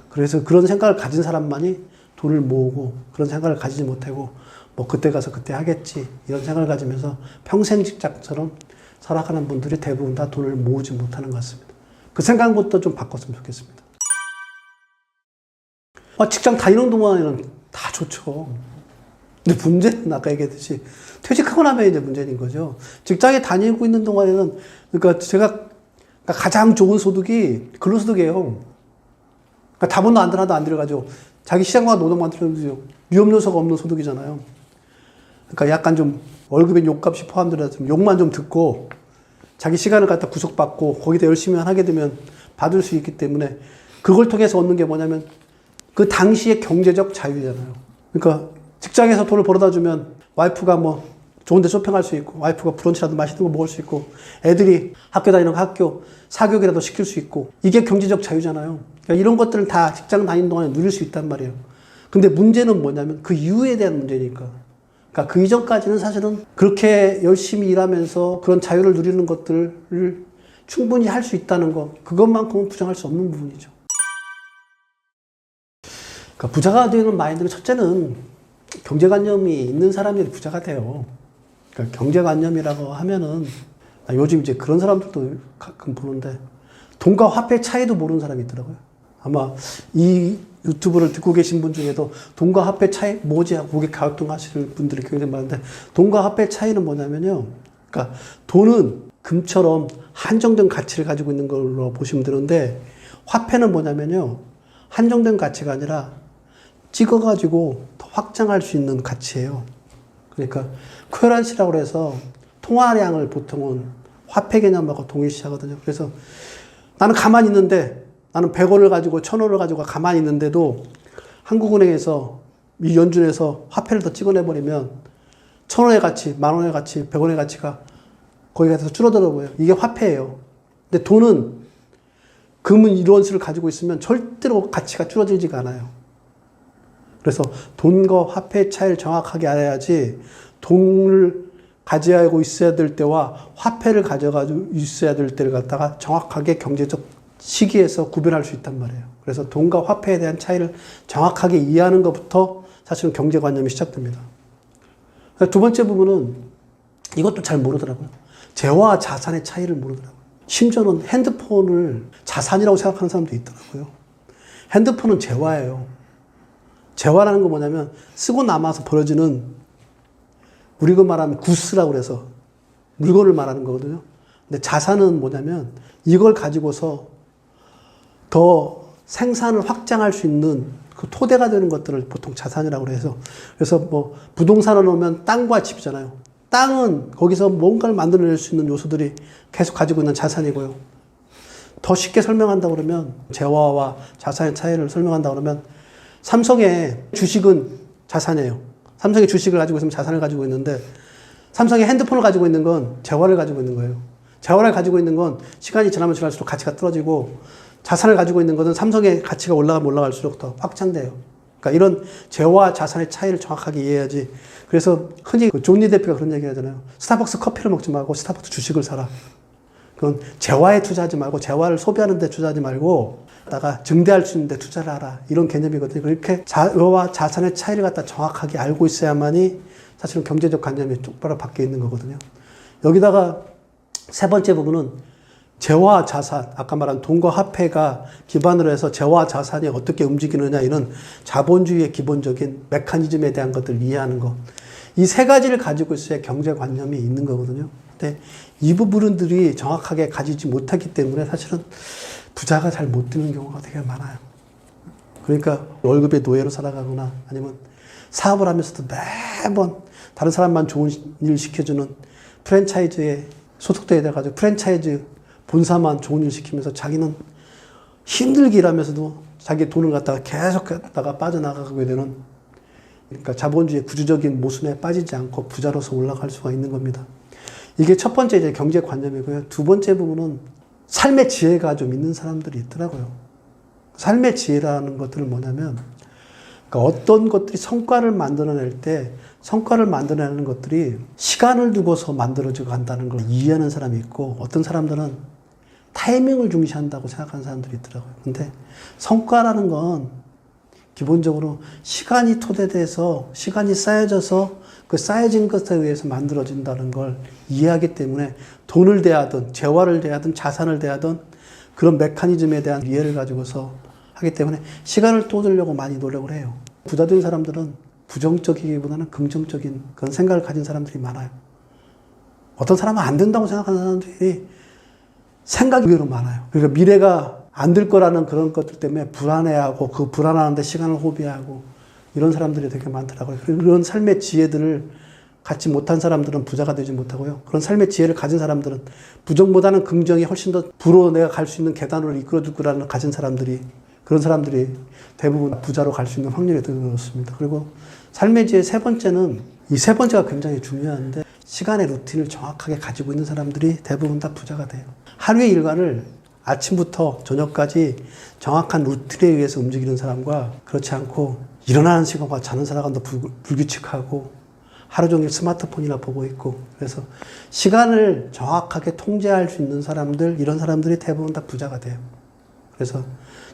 그래서 그런 생각을 가진 사람만이 돈을 모으고 그런 생각을 가지지 못하고 뭐 그때 가서 그때 하겠지 이런 생각을 가지면서 평생 직장처럼 살아가는 분들이 대부분 다 돈을 모으지 못하는 것 같습니다. 그 생각부터 좀 바꿨으면 좋겠습니다. 직장 다니는 동안에는 다 좋죠. 근데 문제는 아까 얘기했듯이 퇴직하고 나면 이제 문제인 거죠. 직장에 다니고 있는 동안에는 그러니까 제가 가장 좋은 소득이 근로소득이에요. 그러니까 다분도 안 들어가죠. 자기 시장과 노동만 들어가죠. 위험요소가 없는 소득이잖아요. 그러니까 약간 좀 월급에 욕값이 포함되어서 욕만 좀 듣고 자기 시간을 갖다 구속받고 거기다 열심히 하게 되면 받을 수 있기 때문에 그걸 통해서 얻는 게 뭐냐면 그 당시의 경제적 자유잖아요. 그러니까 직장에서 돈을 벌어다 주면 와이프가 뭐 좋은 데 쇼핑할 수 있고 와이프가 브런치라도 맛있는 거 먹을 수 있고 애들이 학교 다니는 거 학교 사교육이라도 시킬 수 있고 이게 경제적 자유잖아요. 그러니까 이런 것들을 다 직장 다니는 동안에 누릴 수 있단 말이에요. 근데 문제는 뭐냐면 그 이후에 대한 문제니까. 그러니까 그 이전까지는 사실은 그렇게 열심히 일하면서 그런 자유를 누리는 것들을 충분히 할 수 있다는 거 그것만큼은 부정할 수 없는 부분이죠. 그러니까 부자가 되는 마인드는 첫째는 경제관념이 있는 사람이 부자가 돼요. 그러니까 경제관념이라고 하면은 요즘 이제 그런 사람들도 가끔 보는데 돈과 화폐 차이도 모르는 사람이 있더라고요. 아마 이 유튜브를 듣고 계신 분 중에도 돈과 화폐 차이 뭐지 하고 고개 갸우뚱하시는 분들이 굉장히 많은데, 돈과 화폐 차이는 뭐냐면요. 그러니까 돈은 금처럼 한정된 가치를 가지고 있는 걸로 보시면 되는데, 화폐는 뭐냐면요. 한정된 가치가 아니라 찍어가지고 더 확장할 수 있는 가치예요. 그러니까 코헤런시라고 해서 통화량을 보통은 화폐 개념하고 동일시하거든요. 그래서 나는 가만히 있는데, 나는 100원을 가지고 1000원을 가지고 가만히 있는데도 한국은행에서 이 연준에서 화폐를 더 찍어내버리면 1000원의 가치, 10,000원의 가치, 100원의 가치가 거기가 돼서 줄어들어 보여요. 이게 화폐예요. 근데 돈은 금은 이런 수를 가지고 있으면 절대로 가치가 줄어들지가 않아요. 그래서 돈과 화폐의 차이를 정확하게 알아야지 돈을 가지고 있어야 될 때와 화폐를 가져가지고 있어야 될 때를 갖다가 정확하게 경제적 시기에서 구별할 수 있단 말이에요. 그래서 돈과 화폐에 대한 차이를 정확하게 이해하는 것부터 사실은 경제관념이 시작됩니다. 두 번째 부분은 이것도 잘 모르더라고요. 재화와 자산의 차이를 모르더라고요. 심지어는 핸드폰을 자산이라고 생각하는 사람도 있더라고요. 핸드폰은 재화예요. 재화라는 건 뭐냐면 쓰고 남아서 버려지는, 우리가 말하면 구스라고 그래서 물건을 말하는 거거든요. 근데 자산은 뭐냐면 이걸 가지고서 더 생산을 확장할 수 있는 그 토대가 되는 것들을 보통 자산이라고 해서, 그래서 뭐 부동산을 놓으면 땅과 집이잖아요. 땅은 거기서 뭔가를 만들어낼 수 있는 요소들이 계속 가지고 있는 자산이고요. 더 쉽게 설명한다고 그러면, 재화와 자산의 차이를 설명한다고 그러면, 삼성의 주식은 자산이에요. 삼성의 주식을 가지고 있으면 자산을 가지고 있는데, 삼성의 핸드폰을 가지고 있는 건 재화를 가지고 있는 거예요. 재화를 가지고 있는 건 시간이 지나면 지날수록 가치가 떨어지고, 자산을 가지고 있는 것은 삼성의 가치가 올라가면 올라갈수록 더 확장돼요. 그러니까 이런 재화와 자산의 차이를 정확하게 이해해야지. 그래서 흔히 존니 대표가 그런 얘기 하잖아요. 스타벅스 커피를 먹지 말고 스타벅스 주식을 사라. 그건 재화에 투자하지 말고, 재화를 소비하는 데 투자하지 말고 다가 증대할 수 있는 데 투자를 하라. 이런 개념이거든요. 그렇게 재화와 자산의 차이를 갖다 정확하게 알고 있어야만이 사실은 경제적 관념이 똑바로 바뀌어 있는 거거든요. 여기다가 세 번째 부분은 재화 자산, 아까 말한 돈과 화폐가 기반으로 해서 재화 자산이 어떻게 움직이느냐, 이런 자본주의의 기본적인 메커니즘에 대한 것들을 이해하는 것. 이 세 가지를 가지고 있어야 경제관념이 있는 거거든요. 근데 이 부분들이 정확하게 가지지 못하기 때문에 사실은 부자가 잘 못 되는 경우가 되게 많아요. 그러니까 월급의 노예로 살아가거나 아니면 사업을 하면서도 매번 다른 사람만 좋은 일 시켜주는 프랜차이즈에 소속돼 돼가지고 프랜차이즈 본사만 좋은 일 시키면서 자기는 힘들게 일하면서도 자기 돈을 갖다가 계속 갖다가 빠져나가게 되는, 그러니까 자본주의의 구조적인 모순에 빠지지 않고 부자로서 올라갈 수가 있는 겁니다. 이게 첫 번째 이제 경제관념이고요. 두 번째 부분은 삶의 지혜가 좀 있는 사람들이 있더라고요. 삶의 지혜라는 것들은 뭐냐면, 그러니까 어떤 것들이 성과를 만들어낼 때 성과를 만들어내는 것들이 시간을 두고서 만들어져 간다는 걸 이해하는 사람이 있고, 어떤 사람들은 타이밍을 중시한다고 생각하는 사람들이 있더라고요. 근데 성과라는 건 기본적으로 시간이 토대돼서 시간이 쌓여져서 그 쌓여진 것에 의해서 만들어진다는 걸 이해하기 때문에 돈을 대하든 재화를 대하든 자산을 대하든 그런 메커니즘에 대한 이해를 가지고서 하기 때문에 시간을 쏟으려고 많이 노력을 해요. 부자 된 사람들은 부정적이기보다는 긍정적인 그런 생각을 가진 사람들이 많아요. 어떤 사람은 안 된다고 생각하는 사람들이 생각이 의외로 많아요. 그러니까 미래가 안 될 거라는 그런 것들 때문에 불안해하고, 그 불안하는데 시간을 호비하고, 이런 사람들이 되게 많더라고요. 그런 삶의 지혜들을 갖지 못한 사람들은 부자가 되지 못하고요. 그런 삶의 지혜를 가진 사람들은 부정보다는 긍정이 훨씬 더 부로 내가 갈 수 있는 계단으로 이끌어줄 거라는 가진 사람들이, 그런 사람들이 대부분 부자로 갈 수 있는 확률이 더 높습니다. 그리고 삶의 지혜 세 번째는, 이 세 번째가 굉장히 중요한데, 시간의 루틴을 정확하게 가지고 있는 사람들이 대부분 다 부자가 돼요. 하루의 일과를 아침부터 저녁까지 정확한 루틴에 의해서 움직이는 사람과, 그렇지 않고 일어나는 시간과 자는 시간도 불규칙하고 하루 종일 스마트폰이나 보고 있고, 그래서 시간을 정확하게 통제할 수 있는 사람들, 이런 사람들이 대부분 다 부자가 돼요. 그래서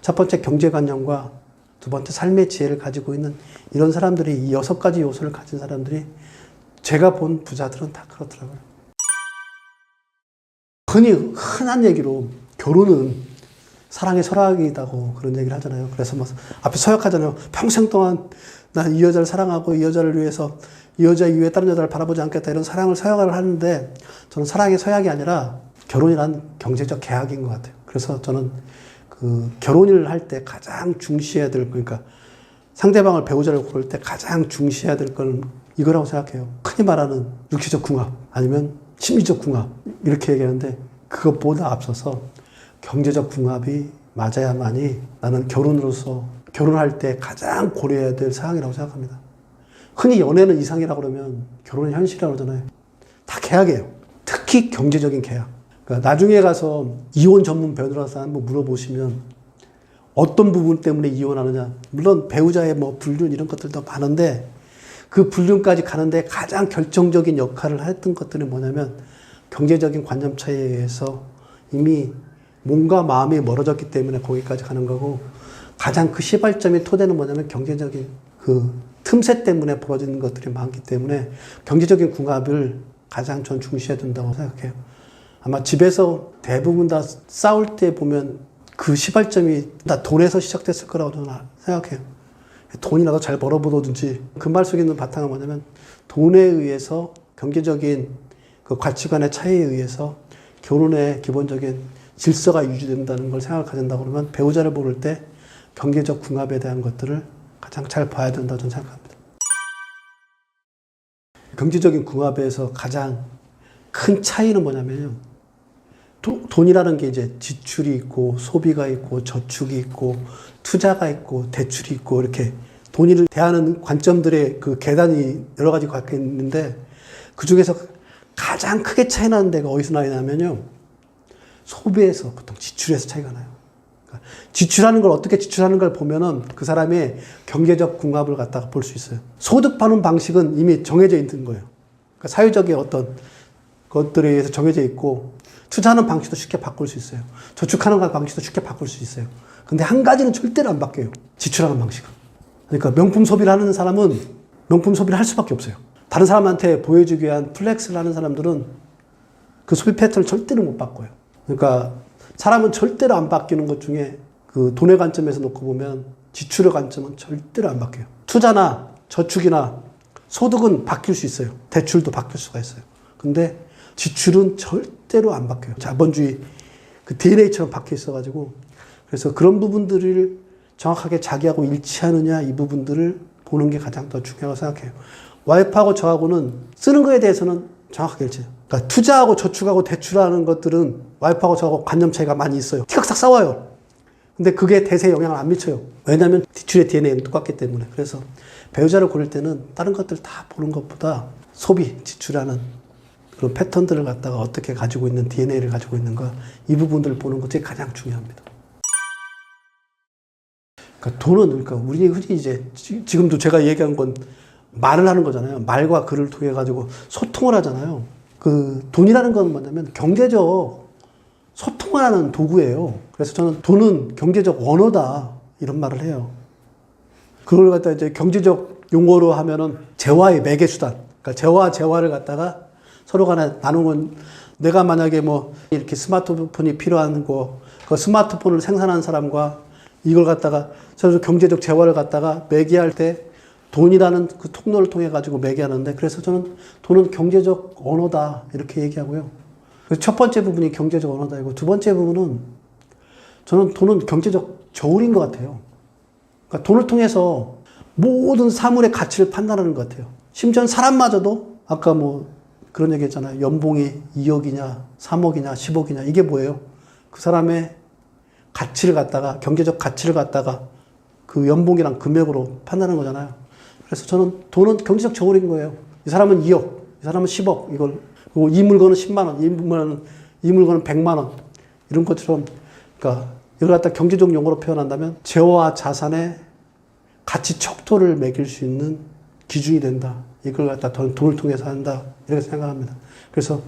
첫 번째 경제관념과 두 번째 삶의 지혜를 가지고 있는 이런 사람들이, 이 6가지 요소를 가진 사람들이, 제가 본 부자들은 다 그렇더라고요. 흔한 얘기로 결혼은 사랑의 서락이라고 그런 얘기를 하잖아요. 그래서 뭐 앞에 서약하잖아요. 평생 동안 난 이 여자를 사랑하고 이 여자를 위해서 이 여자 이외에 다른 여자를 바라보지 않겠다 이런 사랑을 서약을 하는데 저는 사랑의 서약이 아니라 결혼이란 경제적 계약인 것 같아요. 그래서 저는 그 결혼을 할 때 가장 중시해야 될 그러니까 상대방을 배우자를 고를 때 가장 중시해야 될 건 이거라고 생각해요. 흔히 말하는 육체적 궁합 아니면 심리적 궁합 이렇게 얘기하는데 그것보다 앞서서 경제적 궁합이 맞아야만이 나는 결혼으로서 결혼할 때 가장 고려해야 될 사항이라고 생각합니다. 흔히 연애는 이상이라고 그러면 결혼은 현실이라고 그러잖아요. 다 계약이에요. 특히 경제적인 계약. 그러니까 나중에 가서 이혼 전문 변호사한테 한번 물어보시면 어떤 부분 때문에 이혼하느냐. 물론 배우자의 뭐 불륜 이런 것들도 많은데 그 불륜까지 가는데 가장 결정적인 역할을 했던 것들이 뭐냐면 경제적인 관념 차이에 의해서 이미 몸과 마음이 멀어졌기 때문에 거기까지 가는 거고 가장 그 시발점이 토대는 뭐냐면 경제적인 그 틈새 때문에 벌어지는 것들이 많기 때문에 경제적인 궁합을 가장 전 중시해야 된다고 생각해요. 아마 집에서 대부분 다 싸울 때 보면 그 시발점이 다 돈에서 시작됐을 거라고 저는 생각해요. 돈이라도 잘 벌어보든지 그 말 속에 있는 바탕은 뭐냐면 돈에 의해서 경제적인 그 가치관의 차이에 의해서 결혼의 기본적인 질서가 유지된다는 걸 생각을 가진다고 그러면 배우자를 고를 때 경제적 궁합에 대한 것들을 가장 잘 봐야 된다고 저는 생각합니다. 경제적인 궁합에서 가장 큰 차이는 뭐냐면요. 돈이라는 게 이제 지출이 있고 소비가 있고 저축이 있고 투자가 있고 대출이 있고 이렇게 돈을 대하는 관점들의 그 계단이 여러 가지 갖고 있는데 그 중에서 가장 크게 차이 나는 데가 어디서 나냐면요. 소비에서 보통 지출에서 차이가 나요. 그러니까 지출하는 걸 어떻게 지출하는 걸 보면은 그 사람의 경제적 궁합을 갖다가 볼 수 있어요. 소득 받는 방식은 이미 정해져 있는 거예요. 그러니까 사회적인 어떤 것들에 의해서 정해져 있고 투자하는 방식도 쉽게 바꿀 수 있어요. 저축하는 방식도 쉽게 바꿀 수 있어요. 근데 한 가지는 절대로 안 바뀌어요. 지출하는 방식은. 그러니까 명품 소비를 하는 사람은 명품 소비를 할 수밖에 없어요. 다른 사람한테 보여주기 위한 플렉스를 하는 사람들은 그 소비 패턴을 절대로 못 바꿔요. 그러니까 사람은 절대로 안 바뀌는 것 중에 그 돈의 관점에서 놓고 보면 지출의 관점은 절대로 안 바뀌어요. 투자나 저축이나 소득은 바뀔 수 있어요. 대출도 바뀔 수가 있어요. 근데 지출은 절대로 안 바뀌어요. 자본주의 그 DNA처럼 박혀 있어가지고 그래서 그런 부분들을 정확하게 자기하고 일치하느냐 이 부분들을 보는 게 가장 더 중요하다고 생각해요. 와이프하고 저하고는 쓰는 거에 대해서는 정확하게 일치해요. 그러니까 투자하고 저축하고 대출하는 것들은 와이프하고 저하고 관념 차이가 많이 있어요. 티격삭 싸워요. 근데 그게 대세에 영향을 안 미쳐요. 왜냐하면 지출의 DNA는 똑같기 때문에. 그래서 배우자를 고를 때는 다른 것들 다 보는 것보다 소비, 지출하는 그런 패턴들을 갖다가 어떻게 가지고 있는 DNA를 가지고 있는가 이 부분들을 보는 것이 가장 중요합니다. 그러니까 돈은 그러니까 우리 흔히 이제 지금도 제가 얘기한 건 말을 하는 거잖아요. 말과 글을 통해 가지고 소통을 하잖아요. 그 돈이라는 건 뭐냐면 경제적 소통하는 도구예요. 그래서 저는 돈은 경제적 원어다 이런 말을 해요. 그걸 갖다 이제 경제적 용어로 하면은 재화의 매개 수단. 그러니까 재화를 갖다가 서로 간에 나누는 내가 만약에 뭐 이렇게 스마트폰이 필요한 거, 그 스마트폰을 생산한 사람과 이걸 갖다가 서로 경제적 재화를 갖다가 매개할 때 돈이라는 그 통로를 통해 가지고 매개하는데 그래서 저는 돈은 경제적 언어다 이렇게 얘기하고요. 첫 번째 부분이 경제적 언어다이고 두 번째 부분은 저는 돈은 경제적 저울인 것 같아요. 그러니까 돈을 통해서 모든 사물의 가치를 판단하는 것 같아요. 심지어 사람마저도 아까 뭐 그런 얘기 했잖아요. 연봉이 2억이냐 3억이냐 10억이냐 이게 뭐예요? 그 사람의 가치를 갖다가 경제적 가치를 갖다가 그 연봉이랑 금액으로 판단하는 거잖아요. 그래서 저는 돈은 경제적 저울인 거예요. 이 사람은 2억, 이 사람은 10억 이걸 그리고 이 물건은 10만 원, 이 물건은 100만 원 이런 것처럼 그러니까 이걸 갖다 경제적 용어로 표현한다면 재화와 자산의 가치 척도를 매길 수 있는 기준이 된다. 이걸 갖다 돈을 통해서 한다 이렇게 생각합니다. 그래서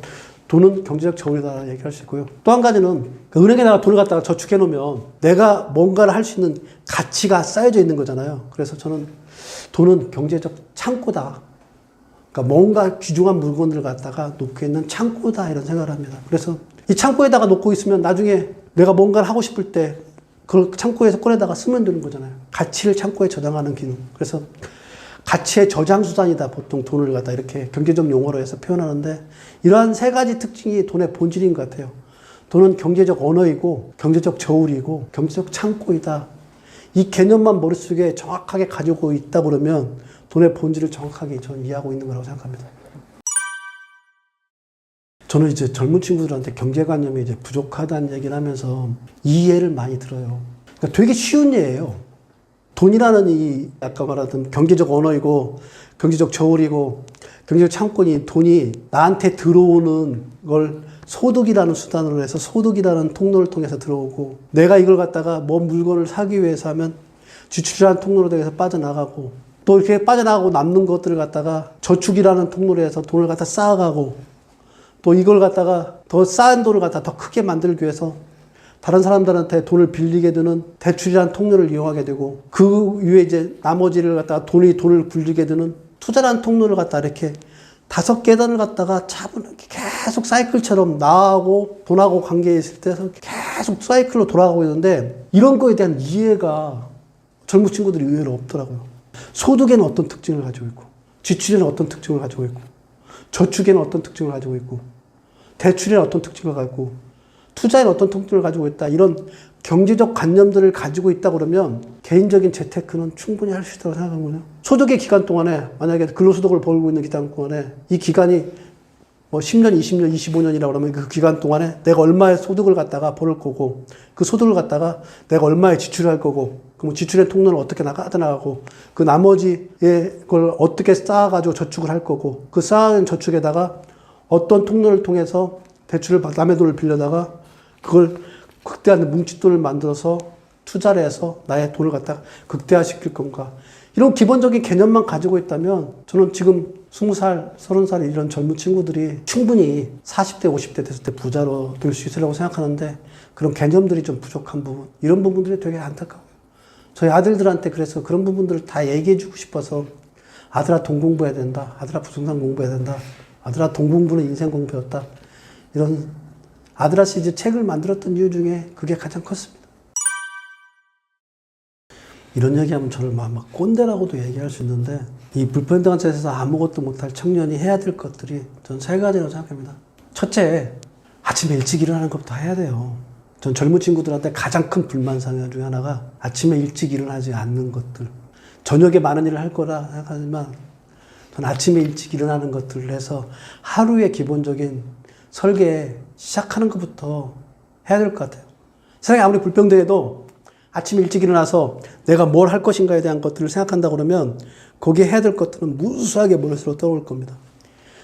돈은 경제적 저울이다 얘기할 수 있고요. 또 한 가지는 은행에다가 돈을 갖다가 저축해 놓으면 내가 뭔가를 할 수 있는 가치가 쌓여져 있는 거잖아요. 그래서 저는 돈은 경제적 창고다. 그러니까 뭔가 귀중한 물건들을 갖다가 놓고 있는 창고다 이런 생각을 합니다. 그래서 이 창고에다가 놓고 있으면 나중에 내가 뭔가를 하고 싶을 때 그걸 창고에서 꺼내다가 쓰면 되는 거잖아요. 가치를 창고에 저장하는 기능. 그래서 가치의 저장 수단이다. 보통 돈을 갖다 이렇게 경제적 용어로 해서 표현하는데 이러한 세 가지 특징이 돈의 본질인 것 같아요. 돈은 경제적 언어이고 경제적 저울이고 경제적 창고이다. 이 개념만 머릿속에 정확하게 가지고 있다 그러면 돈의 본질을 정확하게 저는 이해하고 있는 거라고 생각합니다. 저는 이제 젊은 친구들한테 경제관념이 이제 부족하다는 얘기를 하면서 이 예를 많이 들어요. 그러니까 되게 쉬운 예예요. 돈이라는 이 아까 말하던 경제적 언어이고 경제적 저울이고 경제적 창고니 돈이 나한테 들어오는 걸 소득이라는 수단으로 해서 소득이라는 통로를 통해서 들어오고 내가 이걸 갖다가 뭔 물건을 사기 위해서 하면 지출이라는 통로로 돼서 빠져나가고 또 이렇게 빠져나가고 남는 것들을 갖다가 저축이라는 통로로 해서 돈을 갖다 쌓아가고 또 이걸 갖다가 더 쌓은 돈을 갖다 더 크게 만들기 위해서 다른 사람들한테 돈을 빌리게 되는 대출이라는 통로를 이용하게 되고 그 위에 이제 나머지를 갖다가 돈을 굴리게 되는 투자라는 통로를 갖다 이렇게 5계단을 갖다가 차분하게 계속 사이클처럼 나하고 돈하고 관계에 있을 때 계속 사이클로 돌아가고 있는데 이런 거에 대한 이해가 젊은 친구들이 의외로 없더라고요. 소득에는 어떤 특징을 가지고 있고 지출에는 어떤 특징을 가지고 있고 저축에는 어떤 특징을 가지고 있고 대출에는 어떤 특징을 가지고 투자에는 어떤 특징을 가지고 있다. 이런 경제적 관념들을 가지고 있다 그러면 개인적인 재테크는 충분히 할 수 있다고 생각하거든요. 소득의 기간 동안에 만약에 근로소득을 벌고 있는 기간 동안에 이 기간이 뭐 10년, 20년, 25년이라고 그러면 그 기간 동안에 내가 얼마의 소득을 갖다가 벌을 거고 그 소득을 갖다가 내가 얼마의 지출을 할 거고 그럼 지출의 통로는 어떻게 나가고 그 나머지의 걸 어떻게 쌓아가지고 저축을 할 거고 그 쌓은 저축에다가 어떤 통로를 통해서 대출을 남의 돈을 빌려다가 그걸 극대화된 뭉칫돈을 만들어서 투자를 해서 나의 돈을 갖다가 극대화시킬 건가. 이런 기본적인 개념만 가지고 있다면 저는 지금 20살, 30살 이런 젊은 친구들이 충분히 40대, 50대 됐을 때 부자로 될 수 있으라고 생각하는데 그런 개념들이 좀 부족한 부분, 이런 부분들이 되게 안타까워요. 저희 아들들한테 그래서 그런 부분들을 다 얘기해 주고 싶어서 아들아 돈 공부해야 된다. 아들아 부동산 공부해야 된다. 아들아 돈 공부는 인생 공부였다. 이런 아들아 시리즈 책을 만들었던 이유 중에 그게 가장 컸습니다. 이런 얘기하면 저를 막 꼰대라고도 얘기할 수 있는데 이 불평등한 세상에서 아무것도 못할 청년이 해야 될 것들이 저는 3가지라고 생각합니다. 첫째, 아침에 일찍 일어나는 것부터 해야 돼요. 전 젊은 친구들한테 가장 큰 불만사항 중에 하나가 아침에 일찍 일어나지 않는 것들. 저녁에 많은 일을 할 거라 생각하지만 전 아침에 일찍 일어나는 것들을 해서 하루의 기본적인 설계 시작하는 것부터 해야 될 것 같아요. 세상이 아무리 불평등해도 아침에 일찍 일어나서 내가 뭘 할 것인가에 대한 것들을 생각한다 그러면 거기에 해야 될 것들은 무수하게 머릿속으로 떠올 겁니다.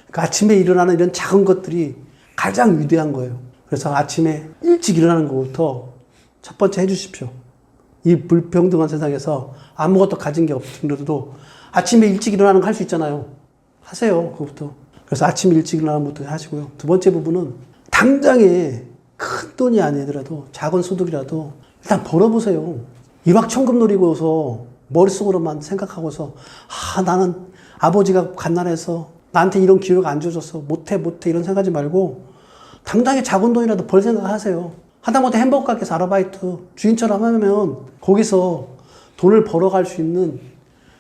그러니까 아침에 일어나는 이런 작은 것들이 가장 위대한 거예요. 그래서 아침에 일찍 일어나는 것부터 첫 번째 해주십시오. 이 불평등한 세상에서 아무것도 가진 게 없더라도 아침에 일찍 일어나는 거 할 수 있잖아요. 하세요. 그것부터. 그래서 아침에 일찍 일어나는 것부터 하시고요. 두 번째 부분은 당장에 큰 돈이 아니더라도 작은 소득이라도 일단 벌어보세요. 일확천금 노리고서 머릿속으로만 생각하고서 나는 아버지가 갓난해서 나한테 이런 기회가 안 주어졌어. 못해 이런 생각하지 말고 당장에 작은 돈이라도 벌 생각하세요. 하다못해 햄버거 가게에서 아르바이트 주인처럼 하면 거기서 돈을 벌어갈 수 있는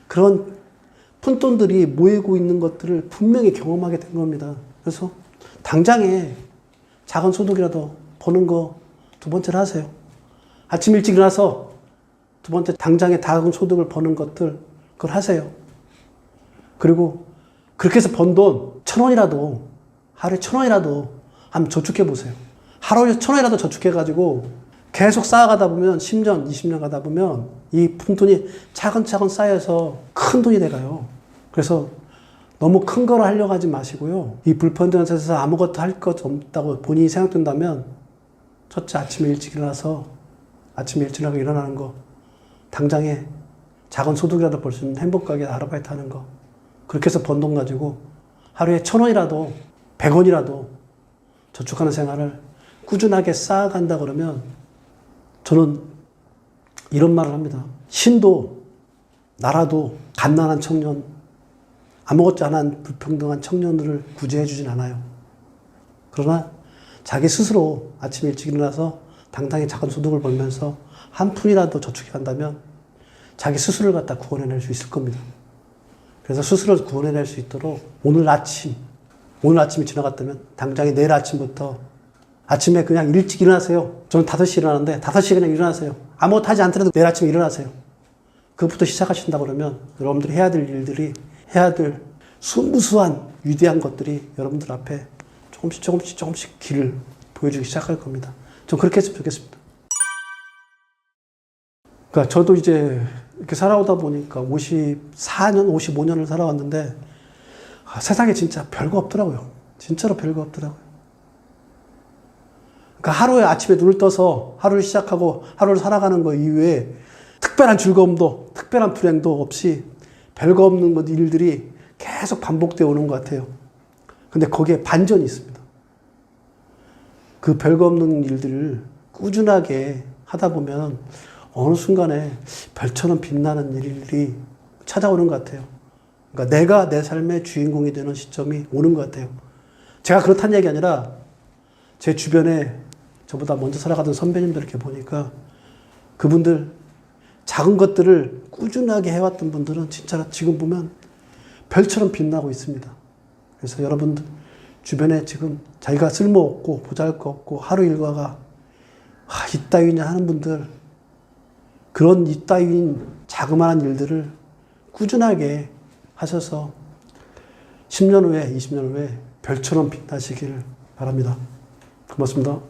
그런 푼돈들이 모이고 있는 것들을 분명히 경험하게 된 겁니다. 그래서 당장에 작은 소득이라도 버는 거 두 번째로 하세요. 아침 일찍 일어나서 두 번째 당장에 작은 소득을 버는 것들 그걸 하세요. 그리고 그렇게 해서 번 돈 1,000원이라도 하루에 1,000원이라도 한번 저축해 보세요. 하루에 1,000원이라도 저축해가지고 계속 쌓아가다 보면 10년, 20년 가다 보면 이 푼돈이 차근차근 쌓여서 큰 돈이 돼가요. 그래서 너무 큰 거로 하려고 하지 마시고요. 이 불평등한 세상에서 아무것도 할 것 없다고 본인이 생각된다면 첫째 아침에 일찍 일어나서 아침에 일찍 일어나는 거 당장에 작은 소득이라도 벌 수 있는 햄버거 가게 아르바이트 하는 거 그렇게 해서 번 돈 가지고 하루에 1,000원이라도 100원이라도 저축하는 생활을 꾸준하게 쌓아간다 그러면 저는 이런 말을 합니다. 신도 나라도 갓난한 청년 아무것도 안 한 불평등한 청년들을 구제해 주진 않아요. 그러나 자기 스스로 아침에 일찍 일어나서 당당히 작은 소득을 벌면서 한 푼이라도 저축해 간다면 자기 스스로를 갖다 구원해낼 수 있을 겁니다. 그래서 스스로를 구원해낼 수 있도록 오늘 아침이 지나갔다면 당장에 내일 아침부터 아침에 그냥 일찍 일어나세요. 저는 5시에 일어나는데 5시에 그냥 일어나세요. 아무것도 하지 않더라도 내일 아침에 일어나세요. 그것부터 시작하신다 그러면 여러분들이 해야 될 일들이, 해야 될 무수한 위대한 것들이 여러분들 앞에 조금씩 길을 보여주기 시작할 겁니다. 좀 그렇게 했으면 좋겠습니다. 그러니까 저도 이제 이렇게 살아오다 보니까 54년, 55년을 살아왔는데 세상에 진짜 별거 없더라고요. 진짜로 별거 없더라고요. 그러니까 하루에 아침에 눈을 떠서 하루를 시작하고 하루를 살아가는 거 이외에 특별한 즐거움도, 특별한 불행도 없이 별거 없는 것 일들이 계속 반복되어 오는 것 같아요. 근데 거기에 반전이 있습니다. 그 별거 없는 일들을 꾸준하게 하다 보면 어느 순간에 별처럼 빛나는 일들이 찾아오는 것 같아요. 그러니까 내가 내 삶의 주인공이 되는 시점이 오는 것 같아요. 제가 그렇다는 얘기 아니라 제 주변에 저보다 먼저 살아가던 선배님들 이렇게 보니까 그분들 작은 것들을 꾸준하게 해왔던 분들은 진짜 지금 보면 별처럼 빛나고 있습니다. 그래서 여러분들 주변에 지금 자기가 쓸모없고 보잘것없고 하루 일과가 이따위냐 하는 분들, 그런 이따위인 자그마한 일들을 꾸준하게 하셔서 10년 후에 20년 후에 별처럼 빛나시기를 바랍니다. 고맙습니다.